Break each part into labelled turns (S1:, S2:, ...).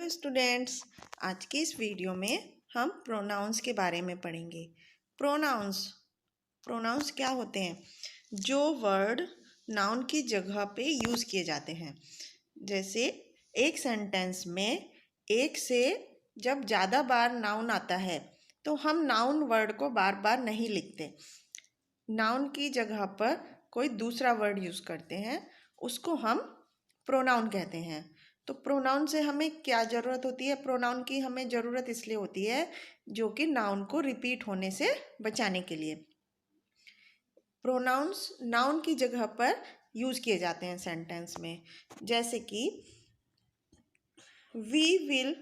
S1: Students, आज की इस वीडियो में हम प्रोनाउंस के बारे में पढ़ेंगे। प्रोनाउंस प्रोनाउंस क्या होते हैं? जो वर्ड नाउन की जगह पे यूज़ किए जाते हैं। जैसे एक सेंटेंस में एक से जब ज़्यादा बार नाउन आता है तो हम नाउन वर्ड को बार बार नहीं लिखते। नाउन की जगह पर कोई दूसरा वर्ड यूज़ करते हैं, उसको हम प्रोनाउन कहते हैं। तो प्रोनाउन से हमें क्या ज़रूरत होती है? प्रोनाउन की हमें ज़रूरत इसलिए होती है जो कि नाउन को रिपीट होने से बचाने के लिए। प्रोनाउंस नाउन की जगह पर यूज़ किए जाते हैं सेंटेंस में। जैसे कि we will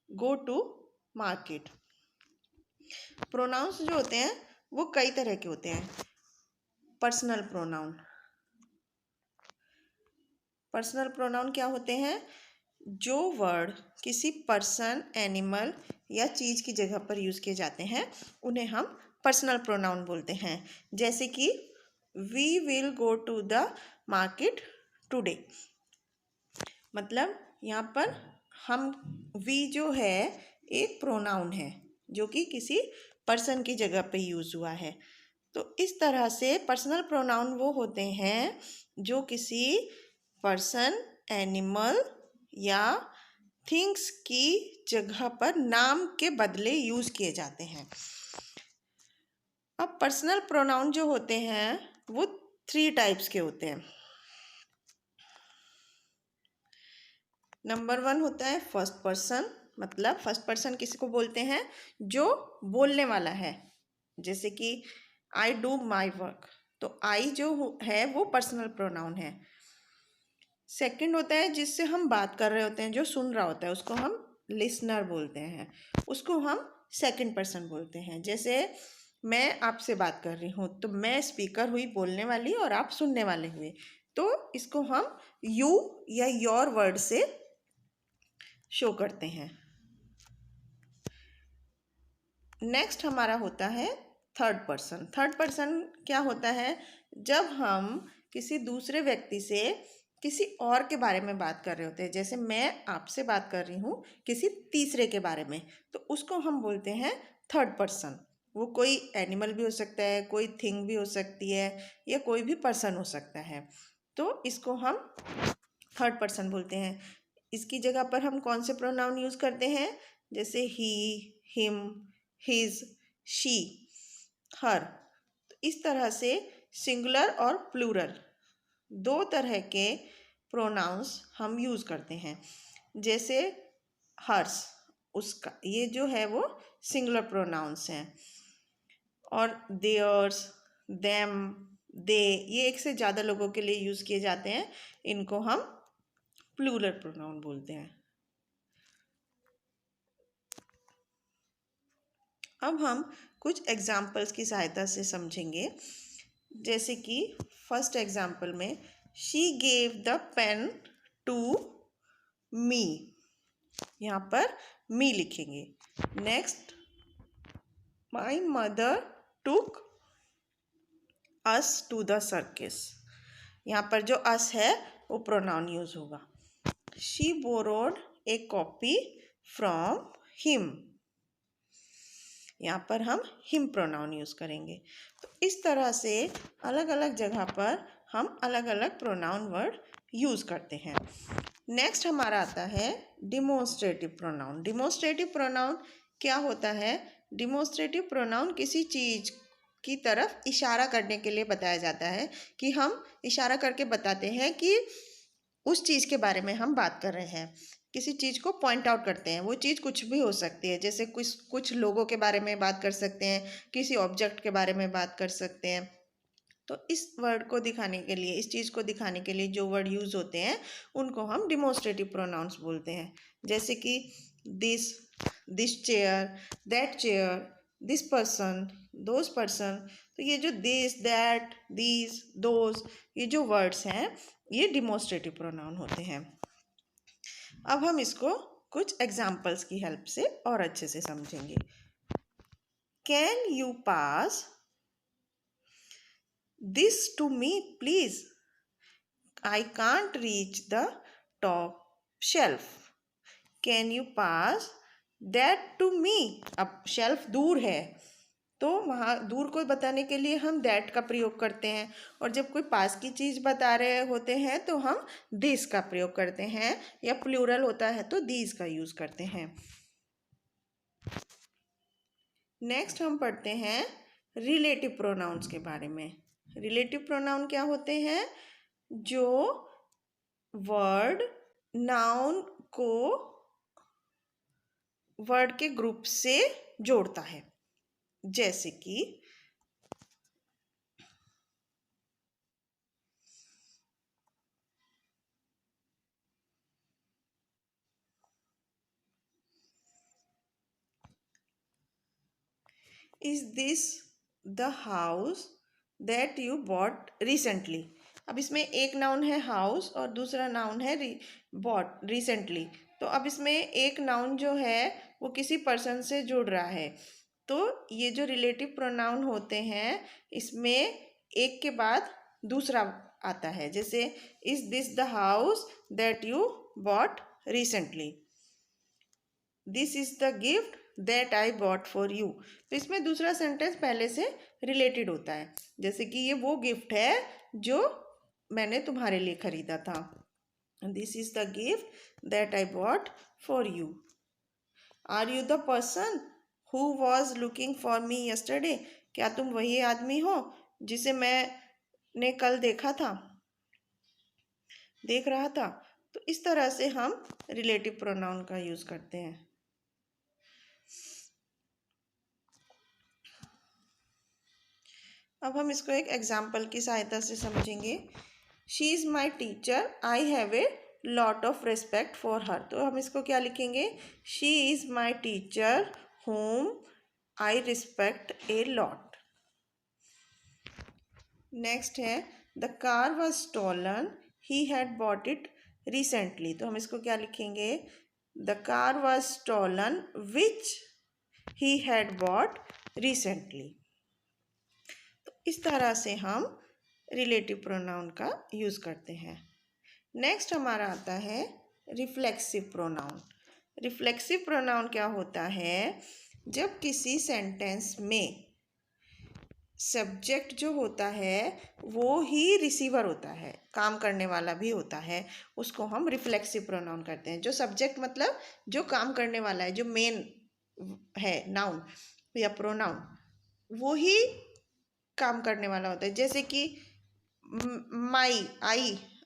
S1: go to market. Pronouns जो होते हैं वो कई तरह के होते हैं। पर्सनल प्रोनाउन क्या होते हैं? जो वर्ड किसी पर्सन, एनिमल या चीज़ की जगह पर यूज़ किए जाते हैं उन्हें हम पर्सनल प्रोनाउन बोलते हैं। जैसे कि we will go to the market today. मतलब यहाँ पर हम वी जो है एक प्रोनाउन है जो कि किसी पर्सन की जगह पे यूज़ हुआ है। तो इस तरह से पर्सनल प्रोनाउन वो होते हैं जो किसी पर्सन, एनिमल या थिंग्स की जगह पर नाम के बदले यूज़ किए जाते हैं। अब पर्सनल प्रोनाउन जो होते हैं वो 3 टाइप्स के होते हैं। नंबर 1 होता है फर्स्ट पर्सन। मतलब फर्स्ट पर्सन किसी को बोलते हैं? जो बोलने वाला है। जैसे कि आई डू माई वर्क, तो आई जो है वो पर्सनल प्रोनाउन है। सेकंड होता है जिससे हम बात कर रहे होते हैं, जो सुन रहा होता है, उसको हम लिसनर बोलते हैं। उसको हम सेकंड पर्सन बोलते हैं। जैसे मैं आपसे बात कर रही हूँ तो मैं स्पीकर हुई, बोलने वाली, और आप सुनने वाले हुए, तो इसको हम यू या योर वर्ड से शो करते हैं। नेक्स्ट हमारा होता है थर्ड पर्सन। थर्ड पर्सन क्या होता है? जब हम किसी दूसरे व्यक्ति से किसी और के बारे में बात कर रहे होते हैं। जैसे मैं आपसे बात कर रही हूँ किसी तीसरे के बारे में, तो उसको हम बोलते हैं थर्ड पर्सन। वो कोई एनिमल भी हो सकता है, कोई थिंग भी हो सकती है, या कोई भी पर्सन हो सकता है। तो इसको हम थर्ड पर्सन बोलते हैं। इसकी जगह पर हम कौन से प्रोनाउन यूज़ करते हैं? जैसे ही, हिम, हिज, शी, हर। तो इस तरह से सिंगुलर और प्लूरल 2 तरह के प्रोनाउंस हम यूज़ करते हैं। जैसे हर्स, उसका, ये जो है वो सिंगुलर प्रोनाउंस हैं। और देयर्स, देम, दे, ये एक से ज़्यादा लोगों के लिए यूज़ किए जाते हैं। इनको हम प्लूरल प्रोनाउन बोलते हैं। अब हम कुछ एग्जाम्पल्स की सहायता से समझेंगे। जैसे कि फर्स्ट एग्जाम्पल में she gave the pen to me, यहाँ पर मी लिखेंगे। Next, my mother took us to the circus, यहाँ पर जो अस है वो प्रोनाउन यूज होगा। She borrowed a copy from him, यहाँ पर हम हिम प्रोनाउन यूज़ करेंगे। तो इस तरह से अलग अलग जगह पर हम अलग अलग प्रोनाउन वर्ड यूज़ करते हैं। नेक्स्ट हमारा आता है डिमोन्स्ट्रेटिव प्रोनाउन। डिमोन्स्ट्रेटिव प्रोनाउन क्या होता है? डिमोन्स्ट्रेटिव प्रोनाउन किसी चीज़ की तरफ इशारा करने के लिए बताया जाता है, कि हम इशारा करके बताते हैं कि उस चीज़ के बारे में हम बात कर रहे हैं। किसी चीज़ को पॉइंट आउट करते हैं। वो चीज़ कुछ भी हो सकती है। जैसे कुछ लोगों के बारे में बात कर सकते हैं, किसी ऑब्जेक्ट के बारे में बात कर सकते हैं। तो इस वर्ड को दिखाने के लिए, इस चीज़ को दिखाने के लिए जो वर्ड यूज़ होते हैं उनको हम डिमोन्स्ट्रेटिव प्रोनाउंस बोलते हैं। जैसे कि this chair, that chair, this person, those person. तो ये जो दिस, दैट, दीज, दोज, ये जो वर्ड्स हैं ये डिमोन्स्ट्रेटिव प्रोनाउन होते हैं। अब हम इसको कुछ एग्जाम्पल्स की हेल्प से और अच्छे से समझेंगे। Can you pass this to me please, I can't reach the top shelf. Can you pass that to me. अब शेल्फ दूर है तो वहाँ दूर को बताने के लिए हम दैट का प्रयोग करते हैं, और जब कोई पास की चीज़ बता रहे होते हैं तो हम दिस का प्रयोग करते हैं, या प्लूरल होता है तो दीज का यूज़ करते हैं। नेक्स्ट हम पढ़ते हैं रिलेटिव प्रोनाउंस के बारे में। रिलेटिव प्रोनाउन क्या होते हैं? जो वर्ड नाउन को वर्ड के ग्रुप से जोड़ता है, जैसे कि is this the house that you bought recently. अब इसमें एक नाउन है हाउस और दूसरा नाउन है बॉट रिसेंटली। तो अब इसमें एक नाउन जो है वो किसी पर्सन से जुड़ रहा है, तो ये जो रिलेटिव प्रोनाउन होते हैं इसमें एक के बाद दूसरा आता है, जैसे is this the house that you bought recently, this is the gift that I bought for you. तो इसमें दूसरा सेंटेंस पहले से रिलेटेड होता है, जैसे कि ये वो गिफ्ट है जो मैंने तुम्हारे लिए खरीदा था, this is the gift that I bought for you. Are you the person who was looking for me yesterday. क्या तुम वही आदमी हो जिसे मैंने कल देख रहा था। तो इस तरह से हम रिलेटिव प्रोनाउन का यूज करते हैं। अब हम इसको एक एग्जाम्पल की सहायता से समझेंगे। She is my teacher, I have a lot of respect for her. तो हम इसको क्या लिखेंगे? She is my teacher whom I respect a lot. Next है the car was stolen, he had bought it recently. तो हम इसको क्या लिखेंगे? The car was stolen which he had bought recently. इस तरह से हम रिलेटिव प्रोनाउन का यूज़ करते हैं। नेक्स्ट हमारा आता है रिफ्लेक्सिव प्रोनाउन। रिफ्लेक्सिव प्रोनाउन क्या होता है? जब किसी सेंटेंस में सब्जेक्ट जो होता है वो ही रिसीवर होता है, काम करने वाला भी होता है, उसको हम रिफ्लेक्सिव प्रोनाउन करते हैं। जो सब्जेक्ट मतलब जो काम करने वाला है, जो मेन है नाउन या प्रोनाउन, वो ही काम करने वाला होता है। जैसे कि माई,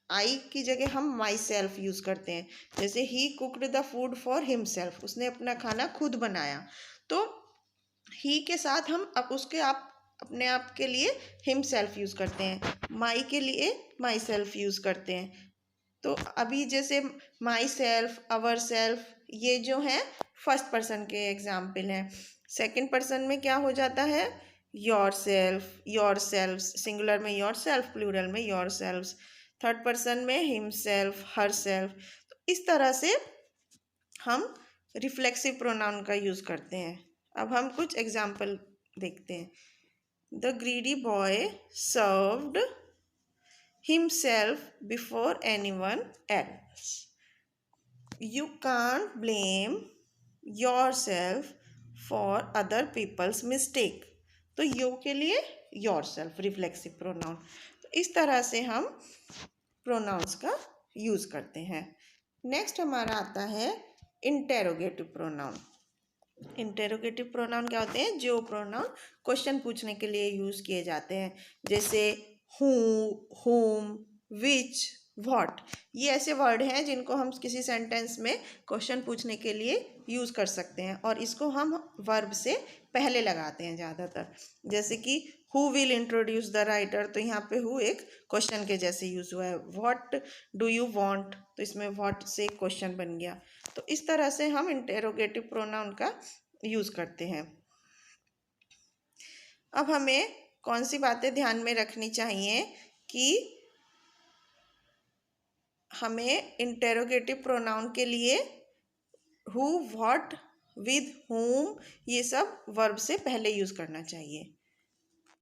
S1: आई की जगह हम माई सेल्फ यूज़ करते हैं। जैसे ही cooked the food for himself, उसने अपना खाना खुद बनाया। तो ही के साथ हम अपने आप के लिए हिमसेल्फ यूज़ करते हैं, माई के लिए माई सेल्फ यूज़ करते हैं। तो अभी जैसे माई सेल्फ, अवर सेल्फ, ये जो है फर्स्ट पर्सन के एग्जाम्पल हैं। सेकेंड पर्सन में क्या हो जाता है? योर सेल्फ, सिंगुलर में योर सेल्फ, प्लूरल में योर सेल्फ, थर्ड पर्सन में हिम सेल्फ, हर सेल्फ। तो इस तरह से हम रिफ्लेक्सिव प्रोनाउन का यूज़ करते हैं। अब हम कुछ एग्जाम्पल देखते हैं। The greedy boy served himself before anyone else. You can't blame yourself for other people's mistake. तो you के लिए yourself रिफ्लेक्सिव प्रोनाउन। तो इस तरह से हम प्रोनाउंस का यूज़ करते हैं। नेक्स्ट हमारा आता है इंटेरोगेटिव प्रोनाउन। इंटेरोगेटिव प्रोनाउन क्या होते हैं? जो प्रोनाउन क्वेश्चन पूछने के लिए यूज़ किए जाते हैं, जैसे हु, whom, which, what। ये ऐसे वर्ड हैं जिनको हम किसी सेंटेंस में क्वेश्चन पूछने के लिए यूज़ कर सकते हैं, और इसको हम वर्ब से पहले लगाते हैं ज़्यादातर। जैसे कि who will introduce the writer, तो यहाँ पे हु एक क्वेश्चन के जैसे यूज़ हुआ है। व्हाट डू यू वांट, तो इसमें व्हाट से क्वेश्चन बन गया। तो इस तरह से हम इंटेरोगेटिव प्रोनाउन का यूज़ करते हैं। अब हमें कौन सी बातें ध्यान में रखनी चाहिए कि हमें इंटेरोगेटिव प्रोनाउन के लिए हु, व्हाट, विद, whom, ये सब वर्ब से पहले यूज़ करना चाहिए।